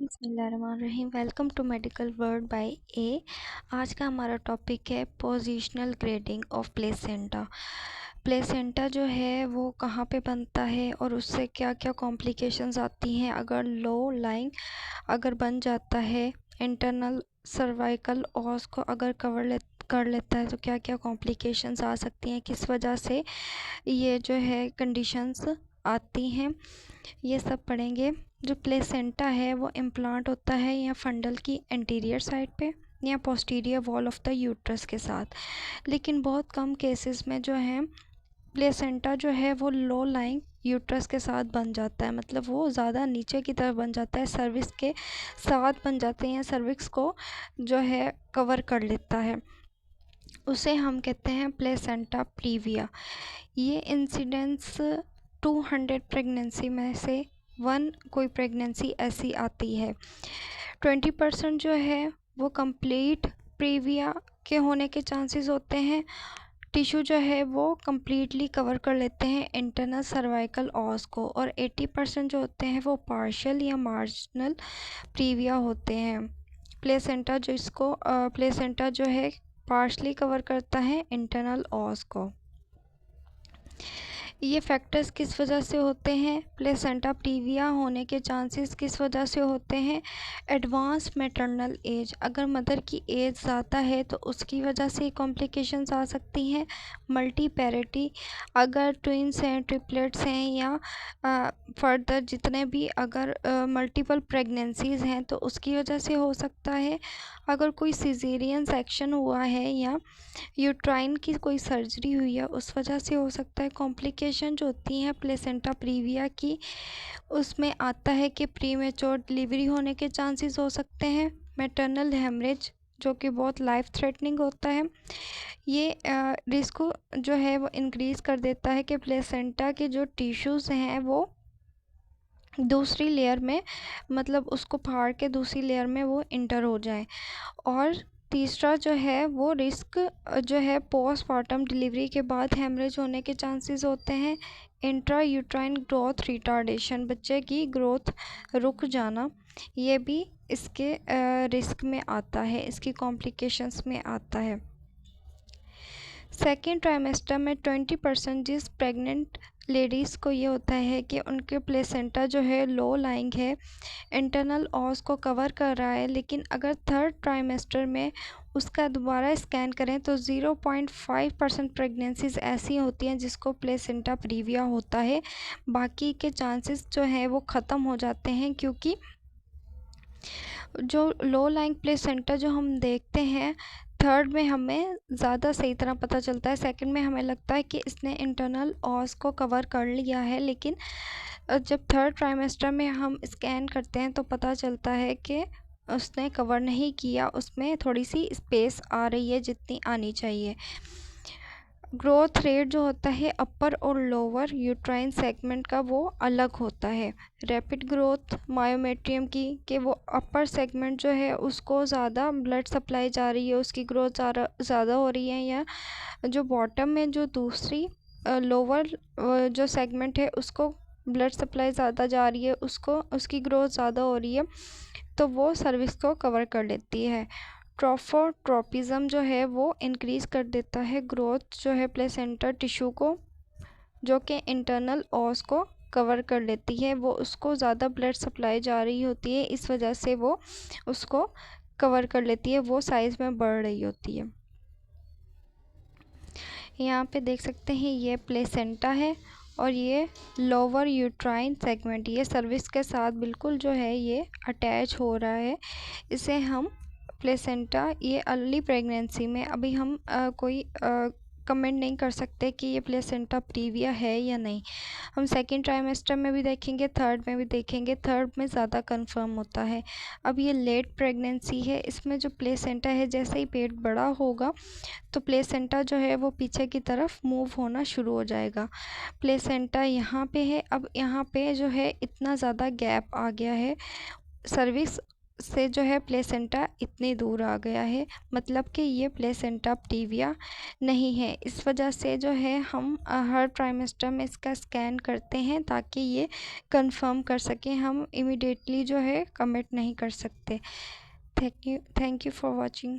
बिस्मिल्लाहिर्रहमानिर्रहीम। Welcome to medical world by a. आज का हमारा टॉपिक है positional grading of placenta. Placenta जो है वो कहाँ पे बनता है और उससे क्या क्या कॉम्प्लिकेशंस आती हैं अगर लो लाइंग अगर बन जाता है। इंटरनल सर्वाइकल ऑस को अगर कर लेता है तो क्या क्या कॉम्प्लिकेशंस आ सकती हैं, किस वजह से ये जो है कंडीशंस आती हैं, ये सब पढ़ेंगे। जो प्लेसेंटा है वो इम्प्लांट होता है या फंडल की एंटीरियर साइड पे या posterior wall of the uterus के साथ। लेकिन बहुत कम केसेस में जो है प्लेसेंटा जो है वो लो लाइंग यूट्रस के साथ बन जाता है, मतलब वो ज़्यादा नीचे की तरफ बन जाता है, सर्विक्स के साथ बन जाते हैं या सर्विक्स को जो है कवर कर लेता है। उसे हम कहते हैं प्लेसेंटा प्रीविया। ये इंसिडेंस 200 प्रेगनेंसी में से 1 कोई प्रेगनेंसी ऐसी आती है। 20% जो है वो कंप्लीट प्रीविया के होने के चांसेस होते हैं। टिश्यू जो है वो कम्प्लीटली कवर कर लेते हैं इंटरनल सर्वाइकल ऑस को, और 80% जो होते हैं वो पार्शियल या मार्जिनल प्रीविया होते हैं। प्लेसेंटा जो है पार्शली कवर करता है इंटरनल ऑस को। ये फैक्टर्स किस वजह से होते हैं, प्लेसेंटा प्रीविया होने के चांसेस किस वजह से होते हैं। एडवांस मैटरनल एज, अगर मदर की एज ज़्यादा है तो उसकी वजह से कॉम्प्लिकेशंस आ सकती हैं। मल्टी पैरिटी, अगर ट्विंस हैं, ट्रिपलेट्स हैं या फर्दर जितने भी अगर मल्टीपल प्रेगनेंसीज़ हैं तो उसकी वजह से हो सकता है। अगर कोई सिजेरियन सेक्शन हुआ है या यूट्राइन की कोई सर्जरी हुई है उस वजह से हो सकता है। कॉम्प्लिकेशन जो होती हैं प्लेसेंटा प्रीविया की, उसमें आता है कि प्रीमेच्योर डिलीवरी होने के चांसेस हो सकते हैं। मैटरनल हेमरेज जो कि बहुत लाइफ थ्रेटनिंग होता है, ये रिस्क को जो है वो इंक्रीज़ कर देता है कि प्लेसेंटा के जो टिश्यूज़ हैं वो दूसरी लेयर में, मतलब उसको फाड़ के दूसरी लेयर में वो इंटर हो जाए। और तीसरा जो है वो रिस्क जो है पोस्टमार्टम डिलीवरी के बाद हेमरेज होने के चांसेस होते हैं। इंट्रा यूट्राइन ग्रोथ रिटार्डेशन, बच्चे की ग्रोथ रुक जाना, ये भी इसके रिस्क में आता है, इसकी कॉम्प्लिकेशंस में आता है। सेकेंड ट्राइमेस्टर में 20% जिस प्रेग्नेंट लेडीज़ को ये होता है कि उनके प्लेसेंटा जो है लो लाइंग है, इंटरनल ऑस को कवर कर रहा है, लेकिन अगर थर्ड ट्राइमेस्टर में उसका दोबारा स्कैन करें तो 0.5% प्रेगनेंसीज ऐसी होती हैं जिसको प्लेसेंटा प्रीविया होता है। बाकी के चांसेस जो हैं वो ख़त्म हो जाते हैं, क्योंकि जो लो लाइंग प्लेसेंटा जो हम देखते हैं थर्ड में हमें ज़्यादा सही तरह पता चलता है। सेकंड में हमें लगता है कि इसने इंटरनल ऑस को कवर कर लिया है, लेकिन जब थर्ड ट्राइमेस्टर में हम स्कैन करते हैं तो पता चलता है कि उसने कवर नहीं किया, उसमें थोड़ी सी स्पेस आ रही है जितनी आनी चाहिए। ग्रोथ रेट जो होता है अपर और लोअर यूट्राइन सेगमेंट का वो अलग होता है। रैपिड ग्रोथ मायोमेट्रियम की कि वो अपर सेगमेंट जो है उसको ज़्यादा ब्लड सप्लाई जा रही है, उसकी ग्रोथ ज़्यादा हो रही है, या जो बॉटम में जो दूसरी लोअर जो सेगमेंट है उसको ब्लड सप्लाई ज़्यादा जा रही है, उसको उसकी ग्रोथ ज़्यादा हो रही है, तो वो सर्विस को कवर कर लेती है। ट्रोफोट्रोपिज्म जो है वो इंक्रीज़ कर देता है ग्रोथ जो है प्लेसेंटा टिश्यू को, जो कि इंटरनल ऑस को कवर कर लेती है, वो उसको ज़्यादा ब्लड सप्लाई जा रही होती है, इस वजह से वो उसको कवर कर लेती है, वो साइज़ में बढ़ रही होती है। यहाँ पे देख सकते हैं ये प्लेसेंटा है और ये लोअर यूट्राइन सेगमेंट, ये सर्विस के साथ बिल्कुल जो है ये अटैच हो रहा है। इसे हम प्लेसेंटा, ये अर्ली प्रेगनेंसी में अभी हम कोई कमेंट नहीं कर सकते कि ये प्लेसेंटा प्रीविया है या नहीं। हम सेकेंड ट्राइमेस्टर में भी देखेंगे, थर्ड में भी देखेंगे, थर्ड में ज़्यादा कंफर्म होता है। अब ये लेट प्रेगनेंसी है, इसमें जो प्लेसेंटा है जैसे ही पेट बड़ा होगा तो प्लेसेंटा जो है वो पीछे की तरफ मूव होना शुरू हो जाएगा। प्लेसेंटा यहाँ पे है, अब यहाँ पे जो है इतना ज़्यादा गैप आ गया है, सर्विक्स से जो है प्लेसेंटा इतनी दूर आ गया है, मतलब कि ये प्लेसेंटा प्रीविया नहीं है। इस वजह से जो है हम हर ट्राइमेस्टर में इसका स्कैन करते हैं ताकि ये कंफर्म कर सकें। हम इमीडिएटली जो है कमिट नहीं कर सकते। Thank you for watching.